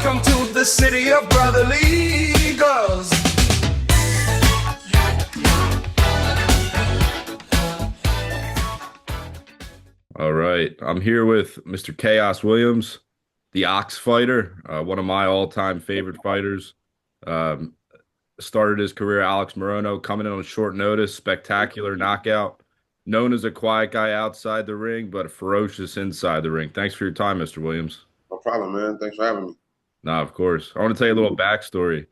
Welcome to the city of brotherly girls. All right. I'm here with Mr. Chaos Williams, the Oxfighter, one of my all-time favorite fighters. Um, Started his career, Alex Morono, coming in on short notice, spectacular knockout. Known as a quiet guy outside the ring, but ferocious inside the ring. Thanks for your time, Mr. Williams. No problem, man. Thanks for having me. Nah, of course. I want to tell you a little backstory.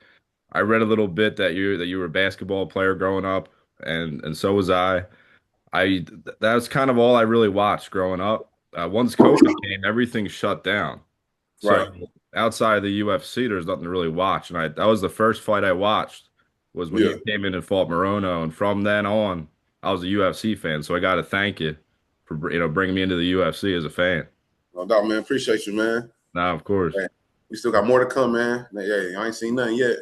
I read a little bit that you were a basketball player growing up, and so was I. That was kind of all I really watched growing up. Once COVID came, everything shut down. So Right. outside of the UFC, there's nothing to really watch. And that was the first fight I watched was when Yeah. you came in and fought Morono. And from then on, I was a UFC fan. So I got to thank you for bringing me into the UFC as a fan. No doubt, man. Appreciate you, man. Now, of course. Hey, we still got more to come, man. Yeah, I ain't seen nothing yet.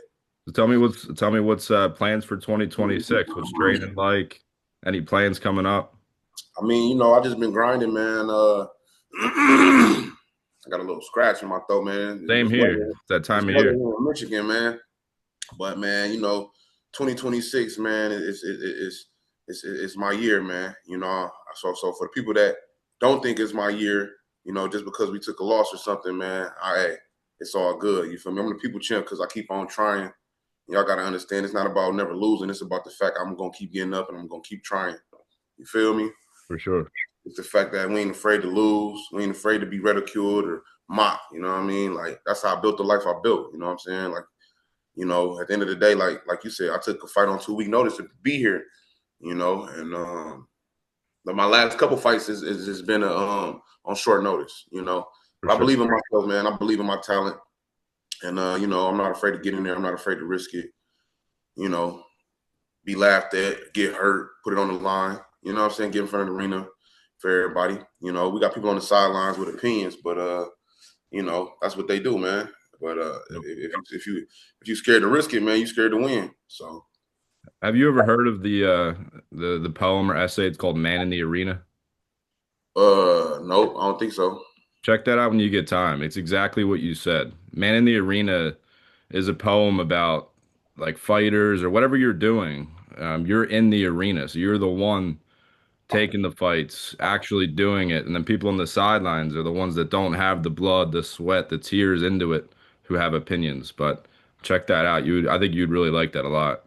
So tell me what's plans for 2026. What's training like? Any plans coming up? I mean, I just been grinding, man. I got a little scratch in my throat, man. Same here. It's that time of year. In Michigan, man. But man, 2026, man, it's my year, man. So for the people that don't think it's my year, just because we took a loss or something, man, it's all good. You feel me? I'm the people champ because I keep on trying. Y'all got to understand it's not about never losing. It's about the fact I'm going to keep getting up and I'm going to keep trying. You feel me? For sure. It's the fact that we ain't afraid to lose. We ain't afraid to be ridiculed or mocked. You know what I mean? Like, that's how I built the life I built. You know what I'm saying? Like, at the end of the day, like you said, I took a fight on 2-week notice to be here, and my last couple fights has been on short notice, But I believe in myself, man. I believe in my talent. And, I'm not afraid to get in there. I'm not afraid to risk it, be laughed at, get hurt, put it on the line, you know what I'm saying? Get in front of the arena for everybody. We got people on the sidelines with opinions, but, that's what they do, man. But if you're scared to risk it, man, you're scared to win. So, have you ever heard of the poem or essay? It's called "Man in the Arena." nope, I don't think so. Check that out when you get time. It's exactly what you said. "Man in the Arena" is a poem about like fighters or whatever you're doing. You're in the arena, so you're the one taking the fights, actually doing it, and then people on the sidelines are the ones that don't have the blood, the sweat, the tears into it, who have opinions. But check that out. I think you'd really like that a lot.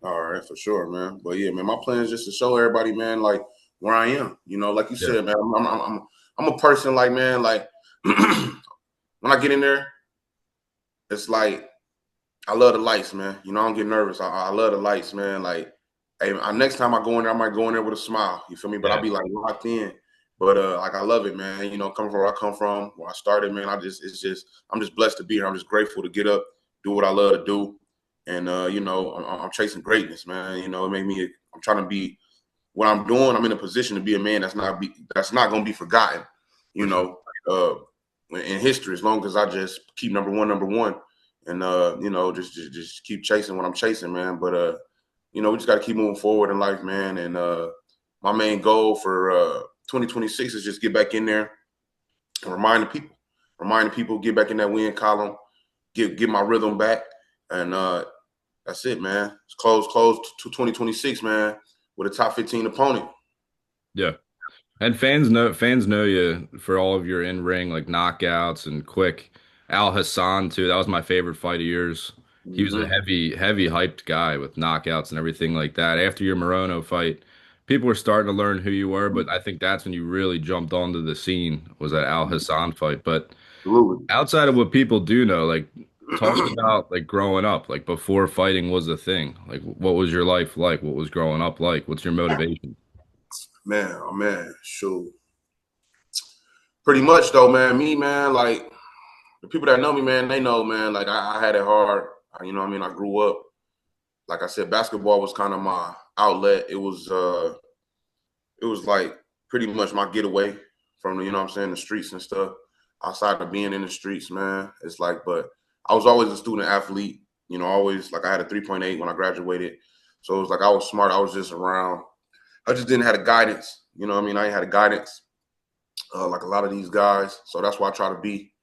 All right, for sure, man. But yeah, man, my plan is just to show everybody, man, like where I am. Like you Yeah. said, man, I'm a person like, man, like when I get in there, it's like I love the lights, man. I don't get nervous. I love the lights, man. Like, hey, next time I go in there, I might go in there with a smile. You feel me? But Yeah. I'll be like locked in. But like I love it, man. Coming from where I come from, where I started, man. I'm just blessed to be here. I'm just grateful to get up, do what I love to do. And I'm chasing greatness, man. I'm trying to be what I'm doing. I'm in a position to be a man that's not going to be forgotten. In history, as long as I just keep number one, and just keep chasing what I'm chasing, man. But we just got to keep moving forward in life, man. And my main goal for 2026 is just get back in there and remind the people, get back in that win column, get my rhythm back, and that's it, man. It's close to 2026, man, with a top 15 opponent. Yeah. And fans know you for all of your in-ring like knockouts and quick. Al Hassan too. That was my favorite fight of yours. He was a Mm-hmm. heavy hyped guy with knockouts and everything like that. After your Morono fight, people were starting to learn who you were, but I think that's when you really jumped onto the scene was that Al Hassan fight. But Absolutely. outside of what people do know, like talk about like growing up, like before fighting was a thing. Like what was your life like? What was growing up like? What's your motivation? Man, oh man, shoot. Pretty much though, man. Me, man, like the people that know me, man, they know, man. Like I had it hard. You know what I mean? I grew up. Like I said, basketball was kind of my outlet. It was like pretty much my getaway from the, what I'm saying, the streets and stuff. Outside of being in the streets, man, it's like, but I was always a student athlete, always like I had a 3.8 when I graduated. So it was like I was smart. I was just around. I just didn't have a guidance. You know what I mean? I ain't had a guidance like a lot of these guys. So that's why I try to be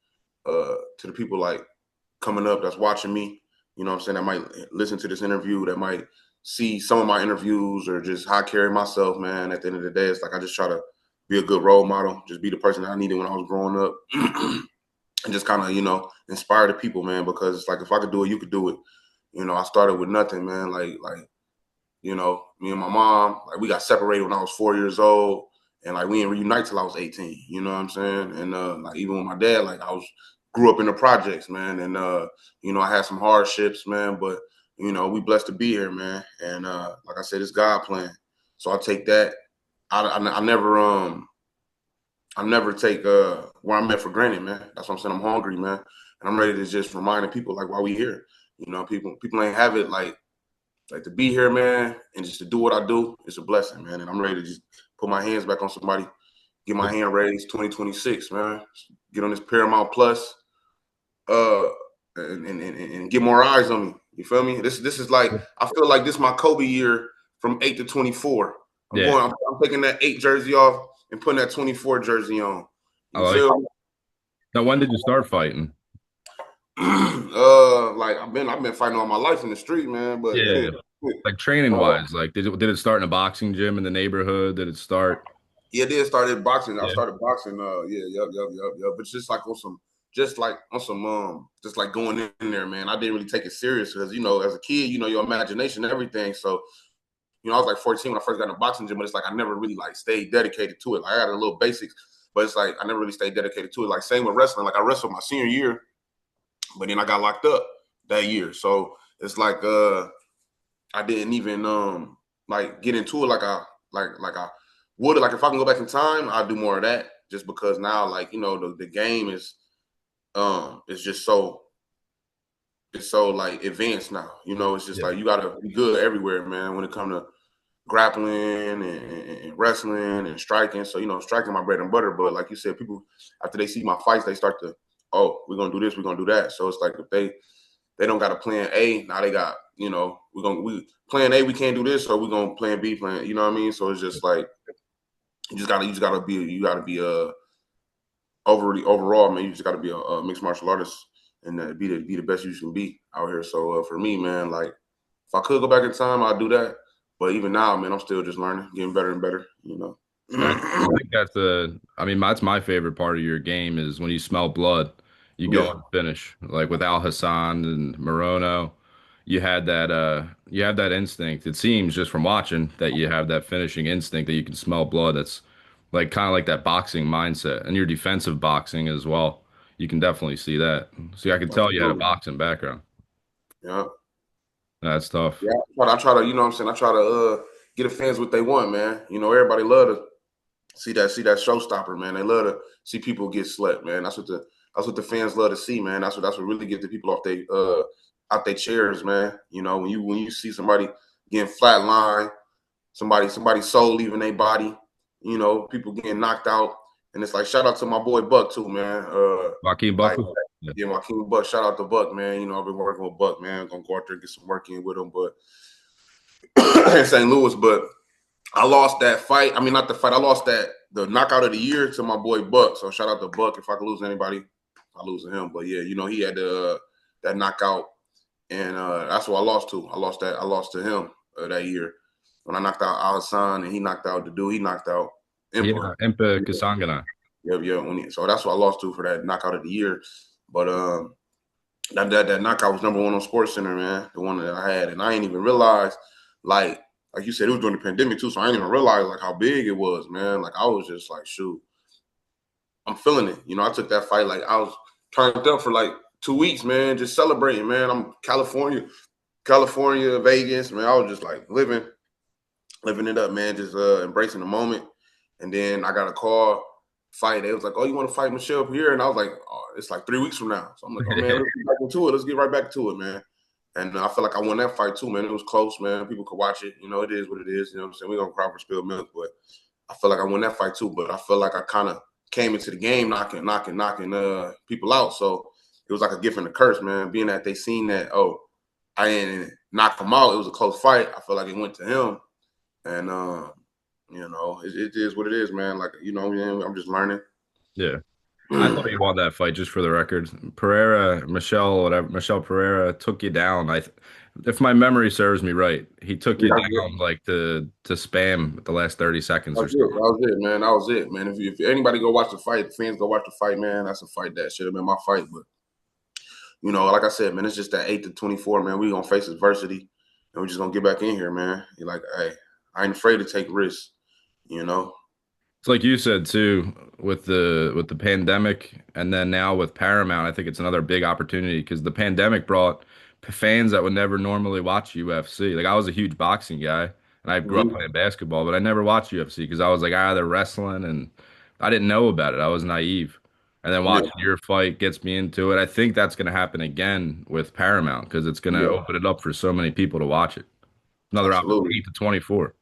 to the people like coming up that's watching me, you know what I'm saying, that might listen to this interview, that might see some of my interviews or just how I carry myself, man. At the end of the day, it's like I just try to be a good role model, just be the person that I needed when I was growing up. And just kind of, you know, inspire the people, man, because it's like if I could do it, you could do it. You know, I started with nothing, man. Like, you know, me and my mom, like we got separated when I was 4 years old, and like we didn't reunite till I was 18. You know what I'm saying? And like even with my dad, like grew up in the projects, man, and you know, I had some hardships, man, but you know, we blessed to be here, man. And like I said, it's God plan. So I take that. I never take where I'm at for granted, man. That's what I'm saying. I'm hungry, man, and I'm ready to just reminding people like why we here. You know, people ain't have it like to be here, man, and just to do what I do. It's a blessing, man. And I'm ready to just put my hands back on somebody, get my hand raised. 2026, man. Get on this Paramount Plus, and get more eyes on me. You feel me? This is like I feel like this is my Kobe year from 8 to 24. I'm taking that 8 jersey off and putting that 24 jersey on. You feel me? Now, when did you start fighting? Like I've been fighting all my life in the street, man. But like training wise, like did it start in a boxing gym in the neighborhood? Did it start? Yeah, it did started boxing. I started boxing. Yep. But just like just like going in there, man. I didn't really take it serious because you know, as a kid, you know, your imagination, everything. So you know, I was like 14 when I first got in the boxing gym, but it's like I never really like stayed dedicated to it. Like I had a little basics, but it's like I never really stayed dedicated to it. Like same with wrestling. Like I wrestled my senior year, but then I got locked up that year. So it's like I didn't even like get into it like I would. Like if I can go back in time, I'd do more of that. Just because now, like, you know, the game is just so like advanced now. You know, it's just like you gotta be good everywhere, man, when it comes to grappling and wrestling and striking. So, you know, striking my bread and butter. But like you said, people after they see my fights, they start to, oh, we're gonna do this, we're gonna do that. So it's like if they don't got a plan A, now they got, you know, we plan A, we can't do this, so we're gonna plan B, plan, you know what I mean? So it's just like you just gotta be overall, man, you just gotta be a mixed martial artist and be the best you can be out here. So for me, man, like if I could go back in time, I'd do that. But even now, man, I'm still just learning, getting better and better, you know. I think that's my favorite part of your game is when you smell blood, you go and finish. Like with Al Hassan and Morono, you have that instinct. It seems just from watching that you have that finishing instinct that you can smell blood. That's like kind of like that boxing mindset and your defensive boxing as well. You can definitely see that. See, I can tell you had a boxing background. Yeah. That's tough. Yeah. I try to, you know what I'm saying? I try to get the fans what they want, man. You know, everybody love to see that showstopper, man. They love to see people get slept, man. That's what the fans love to see, man. That's what really get the people out their chairs, man. You know, when you see somebody getting flatlined, somebody's soul leaving their body, you know, people getting knocked out. And it's like shout out to my boy Buck too, man. Joaquin Buck. Joaquin Buck. Shout out to Buck, man. You know, I've been working with Buck, man. I'm gonna go out there and get some work in with him, but in St. Louis, but I lost that fight. I mean, not the fight. I lost the knockout of the year to my boy Buck. So shout out to Buck. If I could lose anybody, I lose to him. But yeah, you know, he had that knockout, and that's what I lost to. I lost to him that year when I knocked out Al Hassan, and he knocked out the dude. He knocked out Emperor. Yeah, Emperor Kasangana. Yeah. So that's what I lost to for that knockout of the year. But that knockout was number one on Sports Center, man. The one that I had, and I ain't even realize like you said, it was during the pandemic too, so I didn't even realize like how big it was, man. Like I was just like, shoot, I'm feeling it. You know, I took that fight like I was turned up for like 2 weeks, man, just celebrating, man. I'm California, Vegas, man. I was just like living it up, man, just embracing the moment. And then I got a call fight. They was like, oh, you want to fight Michelle Pierre? And I was like, oh, it's like 3 weeks from now. So I'm like, oh man, let's get back into it. Let's get right back to it, man. And I feel like I won that fight too, man. It was close, man. People could watch it. You know, it is what it is. You know what I'm saying? We're going to cry for spilled milk, but I feel like I won that fight too. But I feel like I kind of came into the game knocking people out. So it was like a gift and a curse, man. Being that they seen that, oh, I didn't knock him out. It was a close fight. I feel like it went to him. And, you know, it is what it is, man. Like, you know, I'm just learning. Yeah. I thought you won that fight, just for the record. Michelle Pereira took you down. If my memory serves me right, he took Yeah, you down like to spam the last 30 seconds that or was it. something. That was it, man. That was it, man. If anybody go watch the fight, fans go watch the fight, man. That's a fight that should have been my fight. But like I said, man, it's just that 8 to 24, man. We gonna face adversity, and we just gonna get back in here, man. You're like, hey, I ain't afraid to take risks. You know. It's like you said too, with the pandemic, and then now with Paramount, I think it's another big opportunity because the pandemic brought fans that would never normally watch UFC. Like I was a huge boxing guy, and I grew up Mhm. playing basketball, but I never watched UFC because I was like, they're wrestling, and I didn't know about it. I was naive. And then Yeah, watching your fight gets me into it. I think that's going to happen again with Paramount because it's going to yeah, open it up for so many people to watch it. Another absolutely. opportunity, 8 to 24.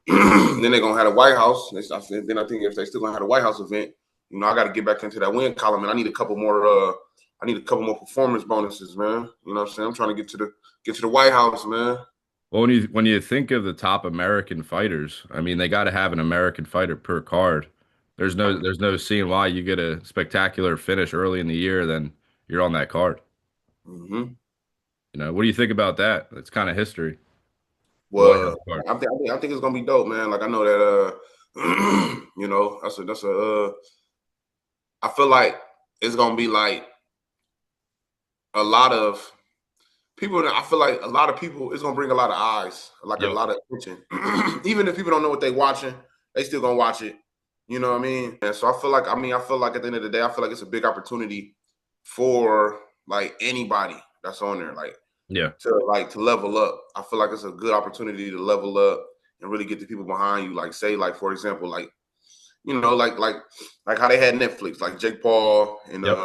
Then they're gonna have the White House. Then I think if they still gonna have the White House event, I got to get back into that win column, and I need a couple more. I need a couple more performance bonuses, man. You know what I'm saying? I'm trying to get to the White House, man. Well, when you think of the top American fighters, I mean, they got to have an American fighter per card. There's no seeing why you get a spectacular finish early in the year, then you're on that card. Hmm. What do you think about that? It's kind of history. The White Well, House card. I think it's gonna be dope, man. Like I know that that's a I feel like it's gonna be like a lot of people. I feel like a lot of people. It's gonna bring a lot of eyes, like a Yep. lot of attention. Even if people don't know what they watching, they still gonna watch it. You know what I mean? And so I feel like at the end of the day, I feel like it's a big opportunity for like anybody that's on there, like Yeah. to level up. I feel like it's a good opportunity to level up and really get the people behind you. Like say, like for example, like how they had Netflix, like Jake Paul and Yep.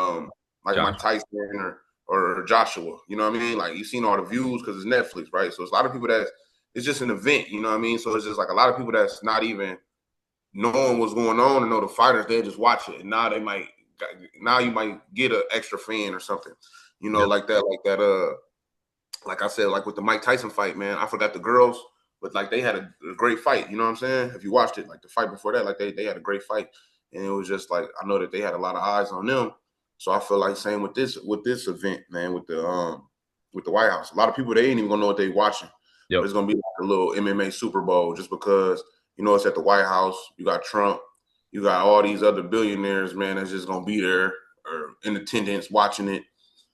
like Josh. Mike Tyson or Joshua. You know what I mean? Like you've seen all the views because it's Netflix, right? So it's a lot of people that it's just an event. You know what I mean? So it's just like a lot of people that's not even knowing what's going on and know the fighters. They just watch it, and now you might get an extra fan or something. Yep. Like that. Like I said, like with the Mike Tyson fight, man, I forgot the girls, but like they had a great fight. You know what I'm saying? If you watched it, like the fight before that, like they had a great fight, and it was just like I know that they had a lot of eyes on them. So I feel like same with this event, man, with the White House. A lot of people they ain't even gonna know what they watching, but Yep. it's gonna be like a little MMA Super Bowl just because it's at the White House. You got Trump, you got all these other billionaires, man, that's just gonna be there or in attendance watching it,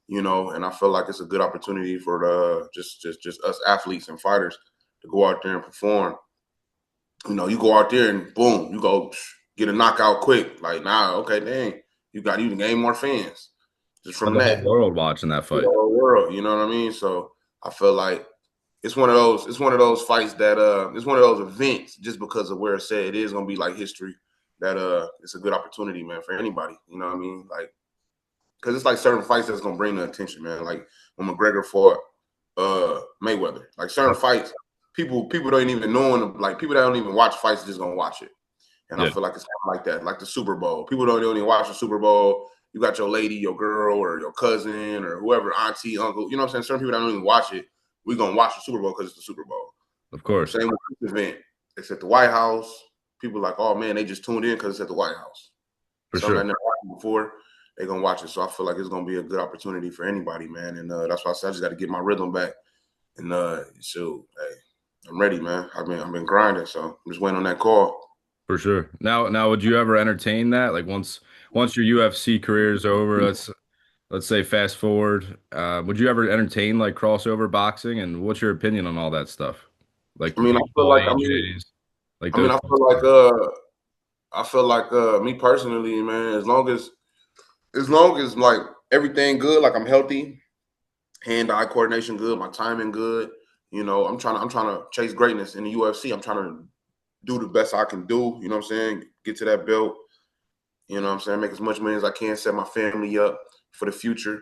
and I feel like it's a good opportunity for the just us athletes and fighters to go out there and perform. You go out there and boom, you go get a knockout quick. Like okay, dang, you can gain more fans just And from the whole that. world watching that The fight. whole world, you know what I mean? So I feel like it's one of those fights that it's one of those events just because of where it's at. It is gonna be like history that it's a good opportunity, man, for anybody. You know what I mean? Like because it's like certain fights that's gonna bring the attention, man. Like when McGregor fought Mayweather. Like certain fights, people don't even know them. Like people that don't even watch fights just gonna watch it. And I Yeah, feel like it's kind of like that, like the Super Bowl. People don't even watch the Super Bowl. You got your lady, your girl, or your cousin, or whoever, auntie, uncle. You know what I'm saying? Certain people that don't even watch it, we gonna watch the Super Bowl because it's the Super Bowl. of course. Same with this event. It's at the White House. People like, oh man, they just tuned in because it's at the White House. For Something sure. that never happened before, they're gonna watch it. So I feel like it's gonna be a good opportunity for anybody, man. And that's why I said I just got to get my rhythm back. And so hey, I'm ready, man. I've been grinding, so I'm just waiting on that call. For sure. Now, would you ever entertain that? Like once your UFC career is over, let's say fast forward, would you ever entertain like crossover boxing? And what's your opinion on all that stuff? Like I the mean, I feel baseball like AJs, like I mean, those I types feel of like things. me personally, man. As long as like everything good, like I'm healthy, hand-eye coordination good, my timing good. I'm trying to chase greatness in the UFC. I'm trying to do the best I can do. You know what I'm saying? Get to that belt. You know what I'm saying? Make as much money as I can, set my family up for the future,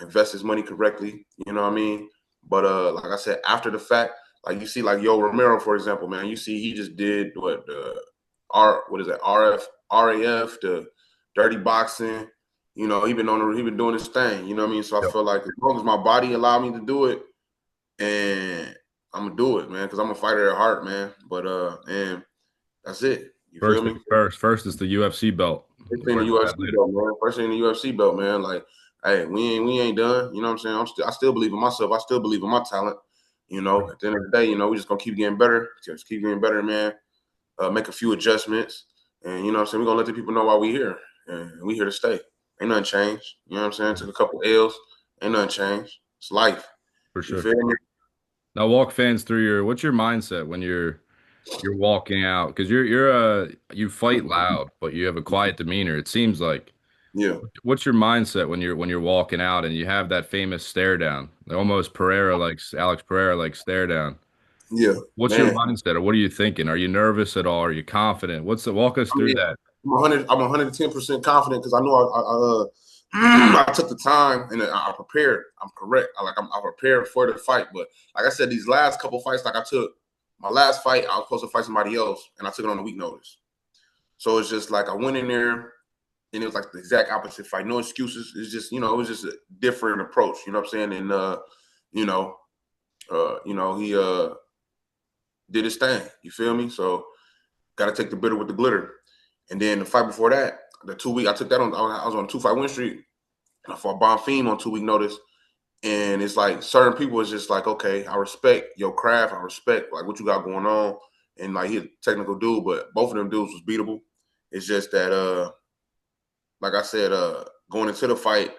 invest his money correctly. You know what I mean? But like I said, after the fact, like you see, like Yo Romero, for example, man, you see he just did what is that? RAF, the dirty boxing. He been doing his thing. You know what I mean? So I Yep. feel like as long as my body allow me to do it, and I'm gonna do it, man, because I'm a fighter at heart, man. But and that's it. You feel First me? things first. First is the UFC belt. First We'll thing worry the about UFC that later. belt, man. First thing the UFC belt, man. Like, hey, we ain't done. You know what I'm saying? I still believe in myself. I still believe in my talent. You know, at the end of the day, you know, we just gonna keep getting better. Just keep getting better, man. Make a few adjustments, and you know what I'm saying. We're gonna let the people know why we here, and we here to stay. Ain't nothing changed. You know what I'm saying? Took a couple L's. Ain't nothing changed. It's life. For You sure. feel me? Now walk fans through what's your mindset when you're walking out? Because you fight loud, but you have a quiet demeanor. It seems like. Yeah, What's your mindset when you're walking out and you have that famous stare down, almost Pereira like Alex Pereira like stare down? yeah, What's your man. mindset, or what are you thinking? Are you nervous at all? Are you confident? Walk us I through mean, that? I'm 110% confident because I know I took the time and I prepared. I'm correct. I prepared for the fight. But like I said, these last couple fights, like I took my last fight, I was supposed to fight somebody else, and I took it on a week notice. So it's just like I went in there, and it was like the exact opposite fight. No excuses. It's just it was just a different approach. You know what I'm saying? And you know, he did his thing. You feel me? So got to take the bitter with the glitter. And then the fight before that, the 2 week, I took that on. I was on a 2-fight win streak, and I fought Bonfim on 2 week notice. And it's like certain people is just like, okay, I respect your craft, I respect like what you got going on, and like he's a technical dude, but both of them dudes was beatable. It's just that, like I said, going into the fight,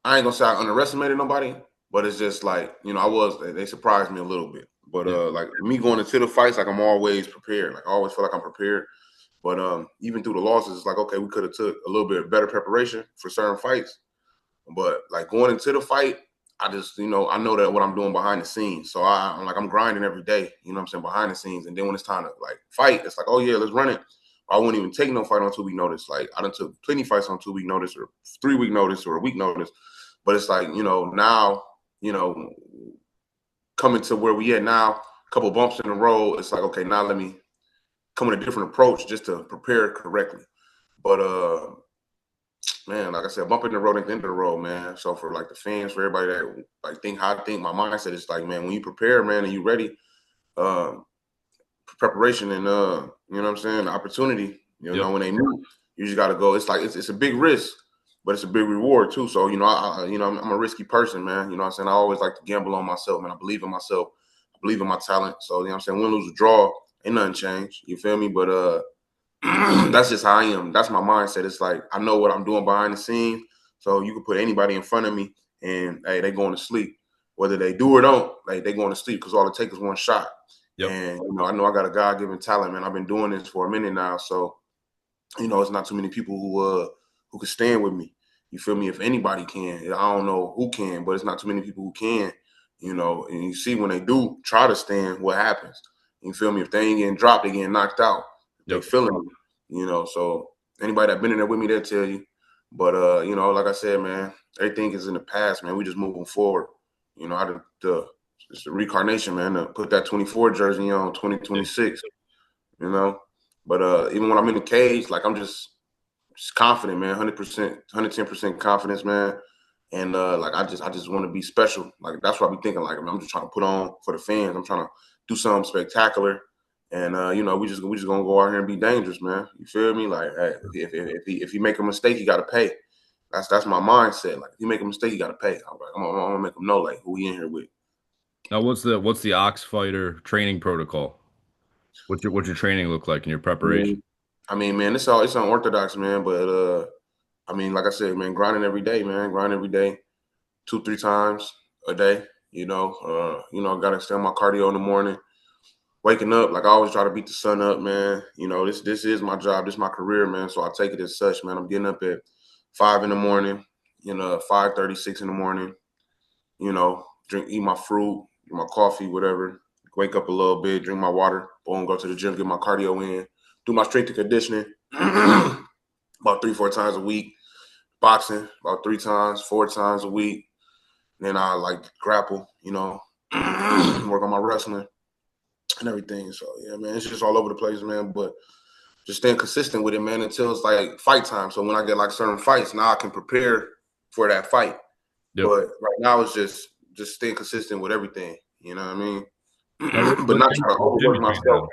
I ain't gonna say I underestimated nobody, but it's just like they surprised me a little bit. But Yeah, like me going into the fights, like I'm always prepared. Like I always feel like I'm prepared. But even through the losses, it's like, okay, we could have took a little bit better preparation for certain fights. But like going into the fight, I just, I know that what I'm doing behind the scenes. So I'm grinding every day, you know what I'm saying, behind the scenes. And then when it's time to like fight, it's like, oh yeah, let's run it. I wouldn't even take no fight on 2 week notice. Like I done took plenty fights on 2 week notice or 3 week notice or a week notice. But it's like, now, you know, coming to where we at now, a couple bumps in the road, it's like, okay, now let me come with a different approach just to prepare correctly. But man, like I said, bump in the road at the end of the road, man. So for like the fans, for everybody that like think how I think, my mindset is like, man, when you prepare, man, and you ready, um, preparation and you know what I'm saying, the opportunity, yep, when they meet, you just gotta go. It's like it's a big risk, but it's a big reward too. So I'm a risky person, man. You know what I'm saying? I always like to gamble on myself, man. I believe in myself, I believe in my talent. So you know what I'm saying, win, lose, or draw, ain't nothing changed. You feel me? But that's just how I am. That's my mindset. It's like I know what I'm doing behind the scenes. So you can put anybody in front of me, and hey, they going to sleep. Whether they do or don't, like they going to sleep because all it takes is one shot. yep, And I know I got a God-given talent, man. I've been doing this for a minute now, so it's not too many people who can stand with me. You feel me? If anybody can, I don't know who can, but it's not too many people who can. And you see when they do try to stand, what happens? You feel me? If they ain't getting dropped, they getting knocked out. They yep. feeling it. So anybody that been in there with me, they'll tell you. But like I said, man, everything is in the past, man. We just moving forward. It's the reincarnation, man, to put that 24 jersey on 2026, you know. But even when I'm in the cage, like I'm just confident, man, 100%, 110% confidence, man. And like I just want to be special. Like that's what I be thinking. Like I'm just trying to put on for the fans. I'm trying to do something spectacular. And we just gonna go out here and be dangerous, man. You feel me? Like hey, if he make a mistake, he gotta pay. That's my mindset. Like if he make a mistake, he gotta pay. I'm gonna make him know like who he in here with. Now, what's the Oxfighter training protocol? What's your training look like in your preparation? Man, it's unorthodox, man. But like I said, man, grinding every day, man. Grinding every day, 2-3 times a day. I gotta extend my cardio in the morning. Waking up, like I always try to beat the sun up, man. This is my job, this is my career, man. So I take it as such, man. I'm getting up at 5 in the morning, 5:36 in the morning, eat my fruit, get my coffee, whatever. Wake up a little bit, drink my water, boom, go to the gym, get my cardio in, do my strength and conditioning about 3-4 times a week. Boxing about 3 times, 4 times a week. Then I like grapple, work on my wrestling and everything. So yeah, man, it's just all over the place, man. But just staying consistent with it, man, until it's like fight time. So when I get like certain fights, now I can prepare for that fight. Yep. But right now it's just staying consistent with everything. You know what I mean? Now, But what not gym, trying to what gym overwork you train myself. out of?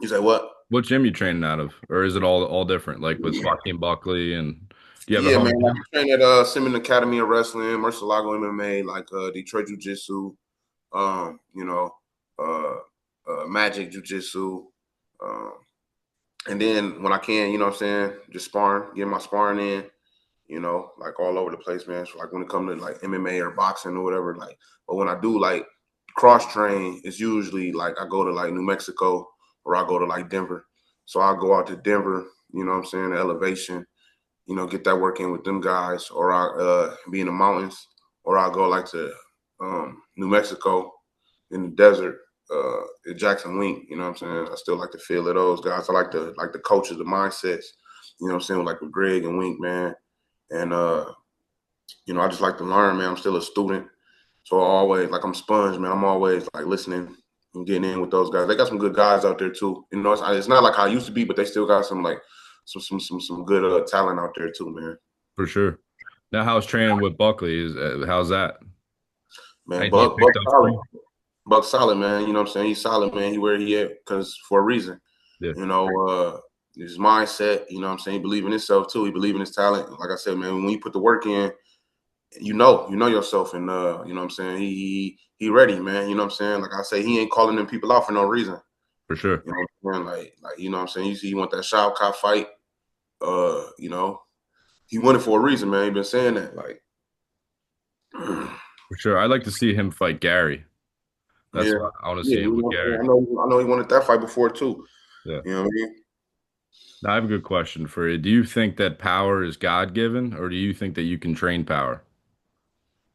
You say what? What gym you training out of, or is it all different? Like with Joaquin Buckley, and do you have a Yeah, home man. Like gym? I train at Simmons Academy of Wrestling, Murcielago MMA, like Detroit Jiu Jitsu, you know, uh, Magic Jiu Jitsu, um, and then when I can, you know what I'm saying, just sparring, get my sparring in, like all over the place, man. So like when it comes to like MMA or boxing or whatever, like, but when I do like cross train, it's usually like I go to like New Mexico or I go to like Denver. So I'll go out to Denver, you know what I'm saying, the elevation, get that work in with them guys, or I be in the mountains, or I'll go like to New Mexico in the desert, at Jackson Wink, you know what I'm saying? I still like the feel of those guys. I like the coaches, the mindsets, you know what I'm saying, like with Greg and Wink, man. And I just like to learn, man. I'm still a student. So I always like I'm sponge, man. I'm always like listening and getting in with those guys. They got some good guys out there too. It's not like how I used to be, but they still got some like some good talent out there too, man. For sure. Now, how's training with Buckley? How's that? Man, Anything you Buck picked up for solid. you? Buck solid, man. You know what I'm saying? He's solid, man. He where he at because for a reason. Yeah, You know, his mindset, you know what I'm saying? He believe in himself too. He believe in his talent. Like I said, man, when you put the work in, you know yourself, and you know what I'm saying? He ready, man. You know what I'm saying? Like I say, he ain't calling them people out for no reason. for sure. You know what I'm saying? Like you know what I'm saying? You see, he want that Shao Kahn fight. He won it for a reason, man. He been saying that. Like, For sure. I'd like to see him fight Gary. That's yeah, what I want to yeah. see him You with know, Gary. I know he wanted that fight before too. Yeah. You know what I mean? Now, I have a good question for you. Do you think that power is God-given, or do you think that you can train power?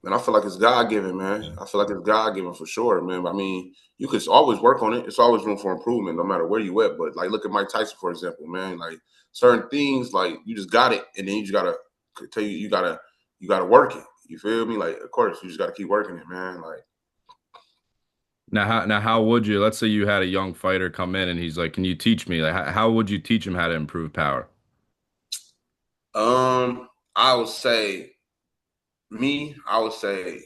And I feel like it's God given, man. Yeah, I feel like it's God given for sure, man. But I mean, you could always work on it. It's always room for improvement, no matter where you at. But like, look at Mike Tyson, for example, man. Like certain things, like you just got it, and then you just gotta tell you gotta work it. You feel me? Like, of course, you just gotta keep working it, man. Like, Now, how would you? Let's say you had a young fighter come in and he's like, "Can you teach me? Like, how would you teach him how to improve power?" I would say I would say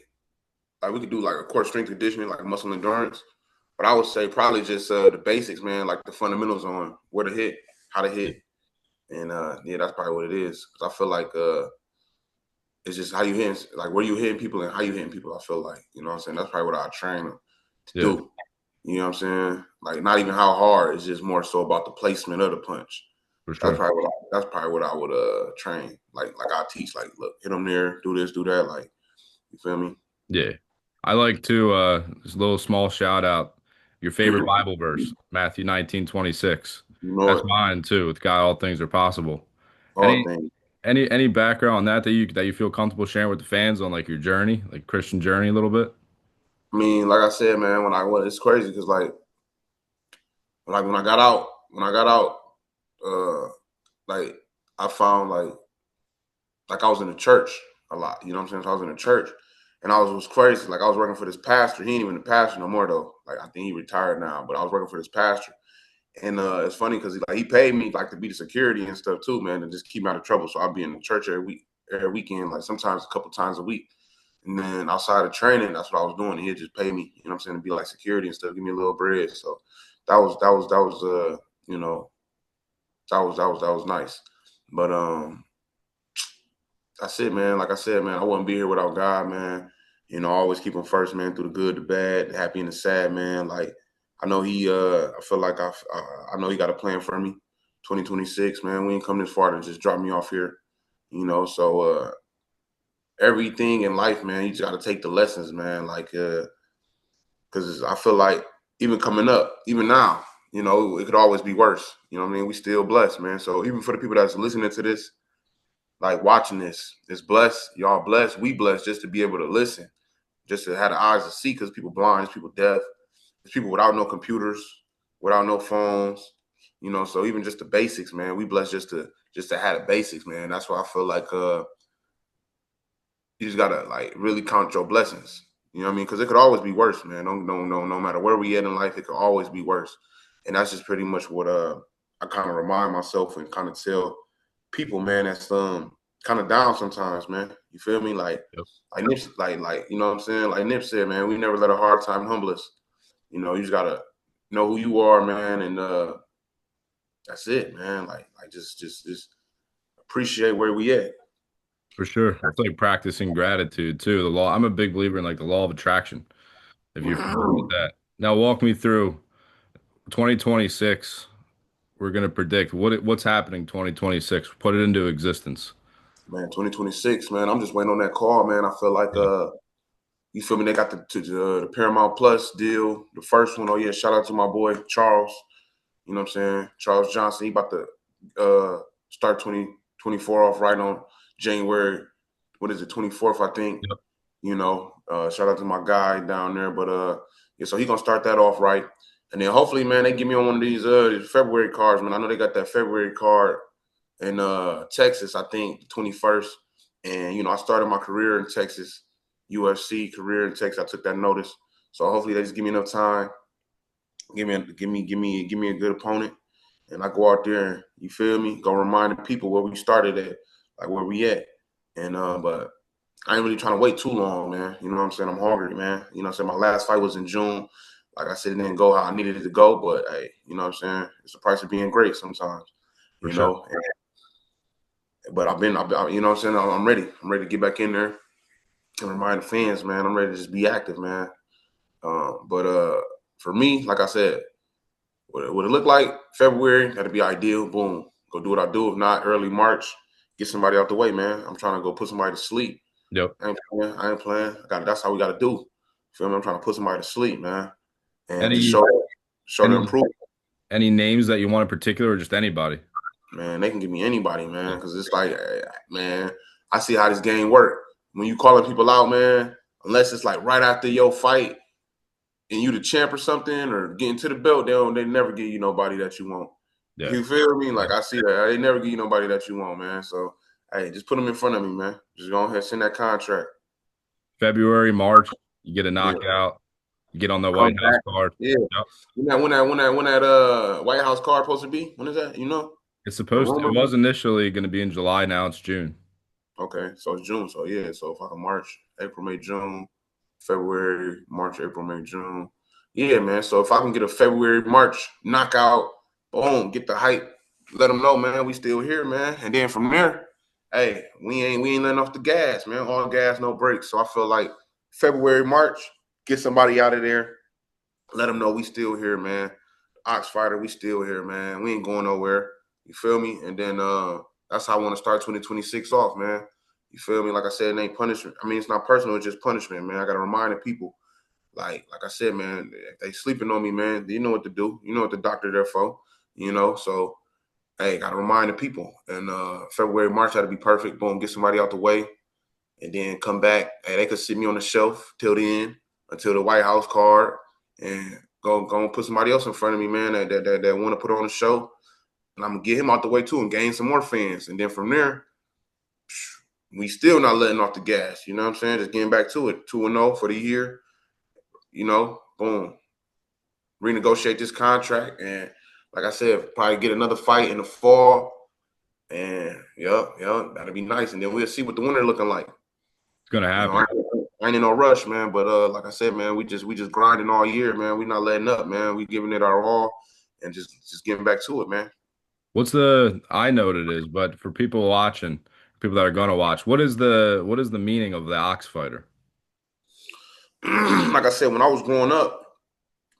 like we could do like of course strength conditioning, like muscle endurance. But I would say probably just the basics, man, like the fundamentals on where to hit, how to hit. And yeah, that's probably what it is. 'Cause I feel like it's just how you hitting, like where you hitting people and how you hitting people. I feel like, you know what I'm saying? That's probably what I train them to Yeah, do. You know what I'm saying? Like not even how hard, it's just more so about the placement of the punch. for sure. That's probably what I would train. Like I teach, like, look, hit them there, do this, do that. Like, you feel me? Yeah. I like to just a little small shout out. Your favorite You Bible verse, Matthew 19:26. know That's it. mine too. With God, all things are possible. All Any things. any background on that you feel comfortable sharing with the fans on like your journey, like Christian journey a little bit? I mean, like I said, man, it's crazy because like when I got out, uh, like I found like I was in the church a lot. You know what I'm saying? So I was in the church, and it was crazy. Like I was working for this pastor. He ain't even a pastor no more though. Like I think he retired now, but I was working for this pastor. And it's funny because he paid me like to be the security and stuff too, man, and just keep me out of trouble. So I'll be in the church every weekend, like sometimes a couple times a week. And then outside of training, that's what I was doing. He'd just pay me, you know what I'm saying, to be like security and stuff, give me a little bread. So that was you know, that was nice. But that's it, man. Like I said, man, I wouldn't be here without God, man. I always keep him first, man, through the good, the bad, the happy and the sad, man. Like I know I feel like I know he got a plan for me. 2026, man. We ain't come this far to just drop me off here, So everything in life, man, you just got to take the lessons, man. Like, because I feel like even coming up, even now, it could always be worse. You know what I mean? We still blessed, man. So even for the people that's listening to this, like watching this, it's blessed. Y'all blessed. We blessed just to be able to listen, just to have the eyes to see. Because people blind, there's people deaf, there's people without no computers, without no phones. So even just the basics, man. We blessed just to have the basics, man. That's why I feel like you just gotta like really count your blessings. You know what I mean? Because it could always be worse, man. No matter where we at in life, it could always be worse. And that's just pretty much what I kind of remind myself and kind of tell people, man, that's kind of down sometimes, man. You feel me? Yep. Like Nip, like you know what I'm saying? Like Nip said, man, we never let a hard time humble us. You just gotta know who you are, man, and that's it, man. Like just appreciate where we at. For sure. It's like practicing gratitude too. The law. I'm a big believer in like the law of attraction. If you're familiar with that. Now walk me through 2026. We're gonna predict what's happening 2026. Put it into existence. Man, 2026, man. I'm just waiting on that call, man. I feel like Yeah. you feel me? They got the Paramount Plus deal, the first one. Oh yeah, shout out to my boy Charles. You know what I'm saying? Charles Johnson. He about to start 2024 off right on January. What is it? 24th, I think. Yep. You know, shout out to my guy down there. But yeah, so he gonna start that off right, and then hopefully, man, they give me on one of these February cards, man. I know they got that February card in Texas, I think, the 21st. And you know, I started my career in Texas, UFC career in Texas. I took that notice, so hopefully they just give me enough time, give me a good opponent, and I go out there and you feel me, go remind the people where we started at, like where we at, and but I ain't really trying to wait too long, man. You know what I'm saying? I'm hungry, man. You know what I'm saying? My last fight was in June. Like I said, it didn't go how I needed it to go, but hey, you know what I'm saying? It's the price of being great sometimes, For you sure. know. But I've been, you know what I'm saying? I'm ready. I'm ready to get back in there and remind the fans, man. I'm ready to just be active, man. But for me, like I said, what it look like February, that'd be ideal. Boom, go do what I do. If not, early March, get somebody out the way, man. I'm trying to go put somebody to sleep. Yep. I ain't playing. That's how we got to do. Feel me? I'm trying to put somebody to sleep, man, and just Any show the any improvement. any names that you want in particular, or just anybody? Man, they can give me anybody, man, because it's like, man, I see how this game work. When you calling people out, man, unless it's like right after your fight and you the champ or something, or getting to the belt, they never give you nobody that you want. Yeah. You feel me? Like I see that they never give you nobody that you want, man. So hey, just put them in front of me, man. Just go ahead, send that contract. February, March, you get a Yeah. knockout, you get on the Come White House back. card. Yeah. Yep. When that White House card supposed to be? When is that? You know? The It rumor? was initially going to be in July. Now it's June. Okay, so it's June. So yeah, so if I can March, April, May, June, February, March, April, May, June. Yeah, man. So if I can get a February, March knockout, boom, get the hype, let them know, man, we still here, man. And then from there, hey, we ain't letting off the gas, man. All gas, no brakes. So I feel like February, March, get somebody out of there, let them know we still here, man. Oxfighter, we still here, man. We ain't going nowhere. You feel me? And then that's how I want to start 2026 off, man. You feel me? Like I said, it ain't punishment. I mean, it's not personal, it's just punishment, man. I gotta remind the people, like I said, man, if they sleeping on me, man, you know what to do. You know what the doctor there for, you know. So hey, gotta remind the people. And February, March had to be perfect. Boom, get somebody out the way, and then come back. Hey, they could sit me on the shelf till the end, until the White House card, and go and put somebody else in front of me, man, that want to put on a show. And I'm gonna get him out the way too and gain some more fans. And then from there, we still not letting off the gas. You know what I'm saying? Just getting back to it. 2-0 for the year. You know, boom. Renegotiate this contract. And like I said, probably get another fight in the fall. And yep, that'll be nice. And then we'll see what the winter looking like. It's going to You know, happen. I ain't in no rush, man. But like I said, man, we just grinding all year, man. We not letting up, man. We giving it our all and just getting back to it, man. I know what it is, but for people watching, people that are going to watch, what is the meaning of the Ox Fighter? Like I said, when I was growing up,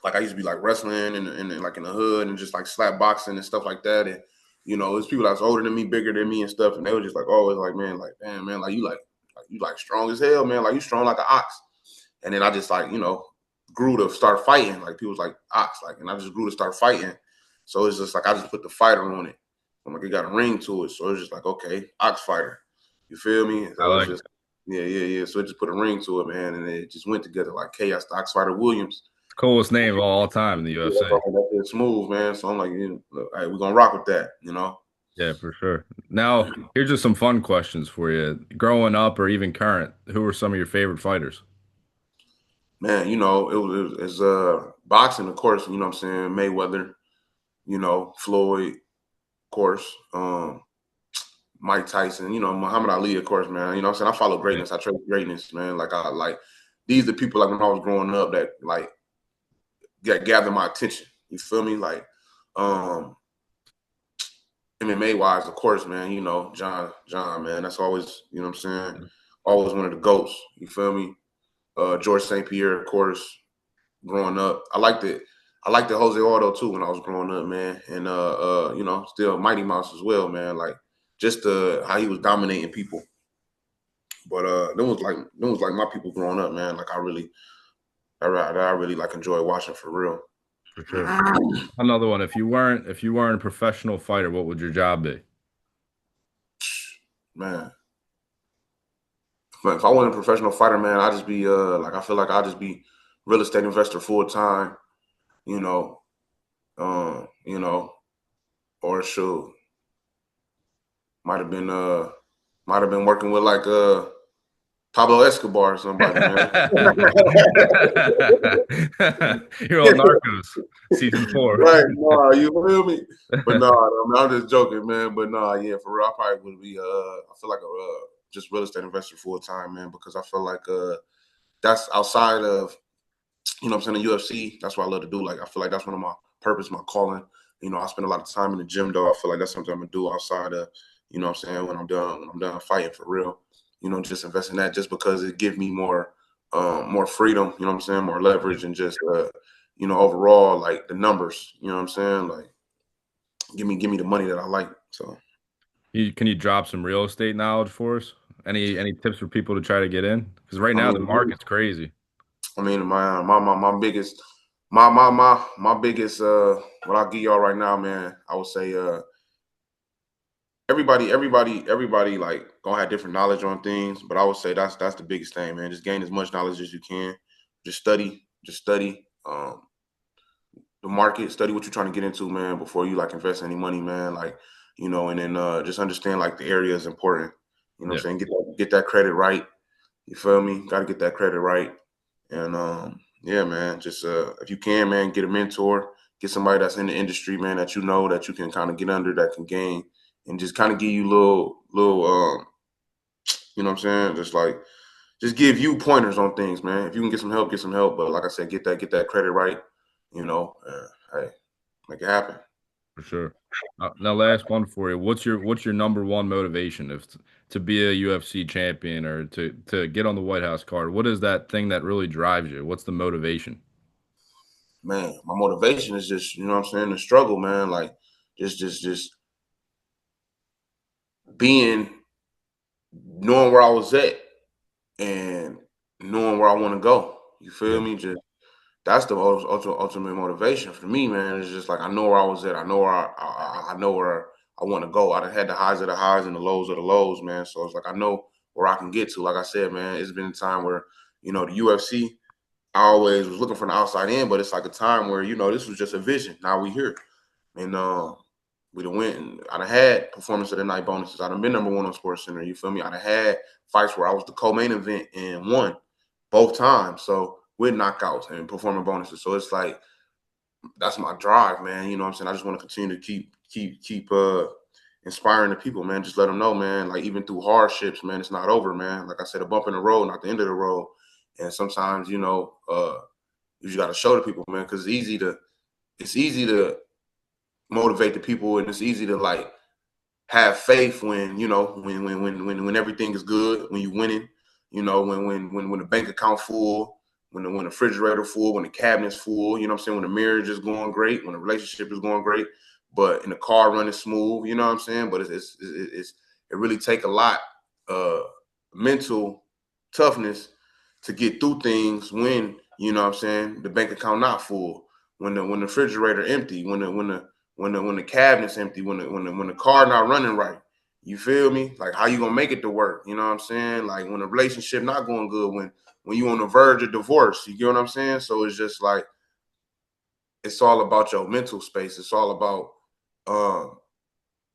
like I used to be like wrestling and like in the hood and just like slap boxing and stuff like that. And you know, there's people that's older than me, bigger than me and stuff, and they were just like always like, man, like damn, man, like you like strong as hell, man, like you strong like an ox. And then I just like, you know, grew to start fighting. Like people was like ox, like, and I just grew to start fighting. So it's just like I just put the fighter on it. I'm like it got a ring to it. So it's just like, okay, ox fighter. You feel me? I So it's like just yeah. So it just put a ring to it, man, and it just went together like Chaos, the Oxfighter Williams. coolest name of all time in the UFC. That's smooth, man. So I'm like, all right, we're gonna rock with that, you know. Yeah, for sure. Now, here's just some fun questions for you. Growing up or even current, who were some of your favorite fighters? Man, you know, it's boxing, of course, you know what I'm saying, Mayweather, you know, Floyd, of course, Mike Tyson, you know, Muhammad Ali, of course, man. You know what I'm saying? I follow Yeah. greatness. I trade greatness, man. Like I like these are the people like when I was growing up that like gather my attention. You feel me? Like, um, MMA wise, of course, man, you know, John, man, that's always, you know what I'm saying? Always one of the GOATs. You feel me? George St. Pierre, of course, growing up. I liked it. I liked the Jose Aldo too when I was growing up, man. And you know, still Mighty Mouse as well, man. Like just how he was dominating people. But them was like my people growing up, man. Like I really like enjoy watching for real. For sure. Another one. If you weren't a professional fighter, what would your job be? Man. But if I wasn't a professional fighter, man, I'd just be like I feel like I'd just be real estate investor full time, you know, you know, or shoot. Might have been working with like Pablo Escobar or somebody, man. You're on Narcos, season 4. Right, no, you feel me? But no, I'm just joking, man. But no, yeah, for real, I probably would be I feel like a just real estate investor full time, man, because I feel like that's outside of, you know what I'm saying, the UFC. That's what I love to do. Like I feel like that's one of my purpose, my calling. You know, I spend a lot of time in the gym though. I feel like that's something I'm gonna do outside of, you know what I'm saying, when I'm done fighting for real. You know, just invest in that just because it gives me more freedom, you know what I'm saying, more leverage and just you know, overall like the numbers, you know what I'm saying? Like give me the money that I like. So Can you drop some real estate knowledge for us? Any tips for people to try to get in? Because right I now the mean, market's crazy. my biggest my biggest what I'll give y'all right now, man, I would say everybody like gonna have different knowledge on things, but I would say that's the biggest thing, man. Just gain as much knowledge as you can. Just study the market, study what you're trying to get into, man, before you like invest any money, man. Like, you know, and then just understand like the area is important. You know Yeah. what I'm saying? Get that credit right. You feel me? Gotta get that credit right. And yeah, man, just if you can, man, get a mentor, get somebody that's in the industry, man, that you know that you can kind of get under, that can gain and just kind of give you little you know what I'm saying? Just give you pointers on things, man. If you can get some help, get some help. But like I said, get that credit right, you know. Hey, make it happen. For sure. Now, last one for you. What's your number one motivation if to be a UFC champion or to get on the White House card? What is that thing that really drives you? What's the motivation? Man, my motivation is just, you know what I'm saying, the struggle, man. Like just being knowing where I was at and knowing where I want to go. You feel Yeah. me? Just that's the ultimate motivation for me, man. It's just like I know where I was at. I know where I know where I want to go. I done had the highs of the highs and the lows of the lows, man. So it's like I know where I can get to. Like I said, man, it's been a time where, you know, the UFC, I always was looking from the outside in, but it's like a time where, you know, this was just a vision. Now we here. And we done went and I done had performance of the night bonuses. I done been number one on Sports Center. You feel me? I done had fights where I was the co-main event and won both times. So with knockouts and performing bonuses. So it's like that's my drive, man. You know what I'm saying? I just want to continue to keep inspiring the people, man. Just let them know, man. Like even through hardships, man, it's not over, man. Like I said, a bump in the road, not the end of the road. And sometimes, you know, you just got to show the people, man, because it's easy to motivate the people, and it's easy to like have faith when, you know, when everything is good, when you're winning, you know, when the bank account full, when the refrigerator full, when the cabinet's full, you know what I'm saying, when the marriage is going great, when the relationship is going great, but in the car running smooth, you know what I'm saying. But it really take a lot mental toughness to get through things when, you know what I'm saying, the bank account not full, when the refrigerator empty, when the cabinet's empty, when the car not running right. You feel me? Like how you gonna make it to work? You know what I'm saying? Like when the relationship not going good, when you on the verge of divorce, you get what I'm saying? So it's just like it's all about your mental space. It's all about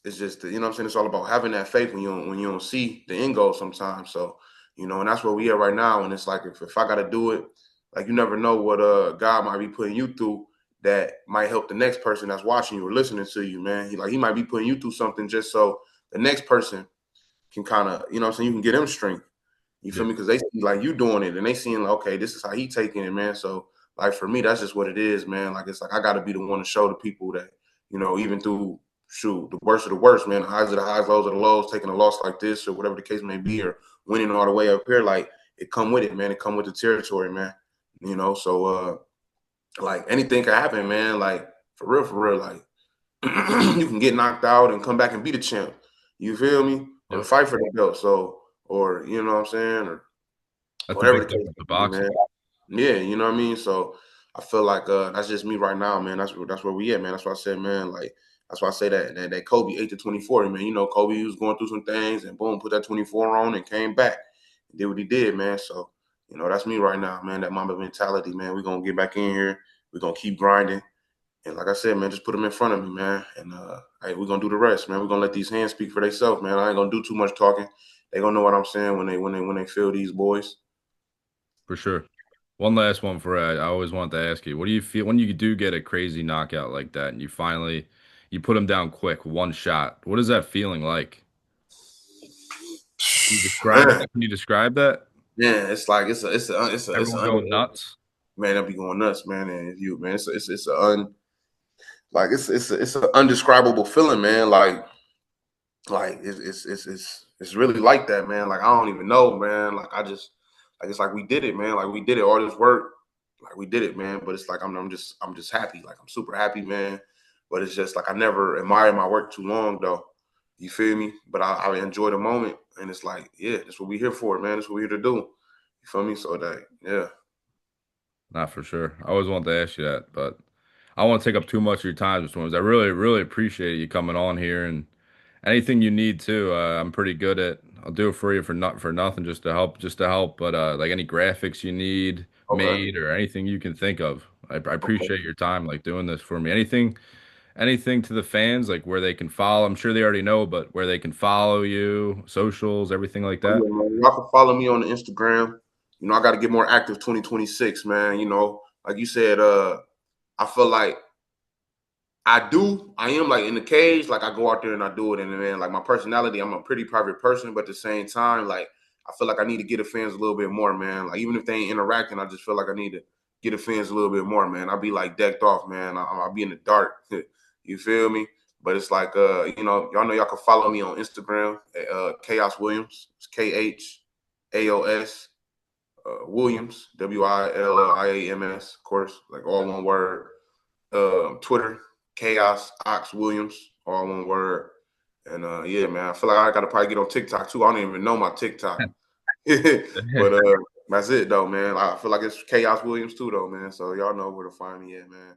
it's just, you know what I'm saying? It's all about having that faith when you don't see the end goal sometimes. So, you know, and that's where we are right now. And it's like if I gotta do it, like you never know what God might be putting you through that might help the next person that's watching you or listening to you, man. He might be putting you through something just so the next person can kind of, you know what I'm saying, you can get them strength. You feel Yeah. me? Because they see like you doing it and they seeing like, okay, this is how he taking it, man. So like for me, that's just what it is, man. Like it's like I gotta be the one to show the people that, you know, even through shoot, the worst of the worst, man. The highs of the highs, lows of the lows, taking a loss like this or whatever the case may be, or winning all the way up here, like it come with it, man. It come with the territory, man. You know, so like anything can happen, man. Like for real, like you can get knocked out and come back and be the champ. You feel me? Or Yep. fight for the belt. So, or you know what I'm saying, or That's a whatever big the case difference to may be, boxing. man. Yeah, you know what I mean. So I feel like that's just me right now, man. That's where we at, man. That's why I said, man. Like that's why I say that Kobe 8 to 24, man. You know, Kobe was going through some things, and boom, put that 24 on and came back, and did what he did, man. So you know, that's me right now, man. That Mamba mentality, man. We're gonna get back in here. We're gonna keep grinding. And like I said, man, just put them in front of me, man. And hey, we're gonna do the rest, man. We're gonna let these hands speak for themselves, man. I ain't gonna do too much talking. They gonna know what I'm saying when they feel these boys. For sure. One last one for I always want to ask you, what do you feel when you do get a crazy knockout like that and you put them down quick, one shot? What is that feeling like? Can you describe Man, that? Can you describe that? yeah, it's like it's Everyone a going nuts? man, I'll be going nuts, man. And if you, man, it's a like it's an undescribable feeling, man. Like it's really like that, man. Like I don't even know, man. Like I just like it's like we did it, man. Like we did it, all this work, like we did it, man. But it's like I'm just happy, like I'm super happy, man. But it's just like I never admired my work too long, though. You feel me? But I enjoy the moment, and it's like, yeah, that's what we here for, man. That's what we're here to do. You feel me? So that, yeah. Not for sure. I always wanted to ask you that, but I don't want to take up too much of your time, Mr. Williams. I really, really appreciate you coming on here and anything you need to. I'm pretty good at. I'll do it for you for nothing, just to help. But like any graphics you need Okay. made or anything you can think of, I Okay. appreciate your time, like doing this for me. Anything to the fans, like where they can follow. I'm sure they already know, but where they can follow you, socials, everything like Oh, that. yeah, man. Y'all can follow me on the Instagram. You know, I got to get more active 2026, man. You know, like you said, I feel like I am like in the cage, like I go out there and I do it. And then like my personality, I'm a pretty private person, but at the same time, like I feel like I need to get the fans a little bit more, man. Like even if they ain't interacting, I just feel like I need to get the fans a little bit more, man. I'll be like decked off, man. I'll be in the dark. You feel me? But it's like you know y'all can follow me on Instagram at Khaos Williams. It's KHAOS Williams, WILLIAMS, of course, like all one word. Twitter, Chaos Ox Williams, all one word. And yeah, man, I feel like I gotta probably get on TikTok too. I don't even know my TikTok. But that's it though, man. I feel like it's Chaos Williams too though, man. So y'all know where to find me at, man.